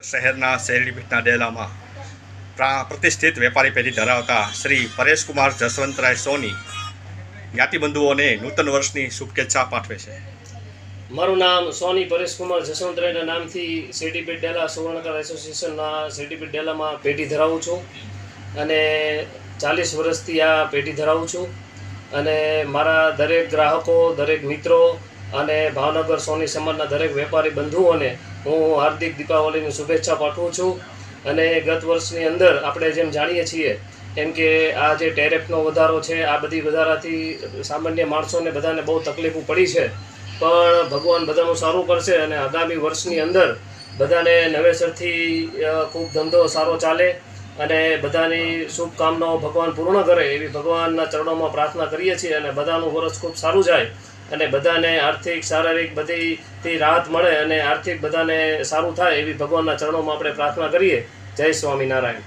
શહેરના શેરડીપીઠના ડેલામાં પ્રતિષ્ઠિત વેપારી પેઢી ધરાવતા શ્રી પરેશકુમાર જસવંતરાય સોની જ્ઞાતિબંધુઓને નૂતન વર્ષની શુભેચ્છા પાઠવે છે। મારું નામ સોની પરેશકુમાર જસવંતરાયના નામથી શેરડીપીઠ ડેલા સુવર્ણકર એસોસિએશનના શેરડીપીઠ ડેલામાં પેઢી ધરાવું છું અને 40 વર્ષથી આ પેઢી ધરાવું છું અને મારા દરેક ગ્રાહકો, દરેક મિત્રો અને ભાવનગર સોની સમાજના દરેક વેપારી બંધુઓને હું હાર્દિક દીપાવલીની શુભેચ્છા પાઠવું છું। અને ગત વર્ષની અંદર આપણે જેમ જાણીએ છીએ એમ કે આ જે ટેરિફનો વધારો છે, આ બધી વધારાથી સામાન્ય માણસોને બધાને બહુ તકલીફો પડી છે, પણ ભગવાન બધાનું સારું કરશે અને આગામી વર્ષની અંદર બધાને નવેસરથી ખૂબ ધંધો સારો ચાલે અને બધાની શુભકામનાઓ ભગવાન પૂર્ણ કરે એવી ભગવાનના ચરણોમાં પ્રાર્થના કરીએ છીએ અને બધાનું વર્ષ ખૂબ સારું જાય અને બધાને આર્થિક, શારીરિક બધીથી રાહત મળે અને આર્થિક બધાને સારું થાય એવી ભગવાનના ચરણોમાં આપણે પ્રાર્થના કરીએ। જય સ્વામિનારાયણ।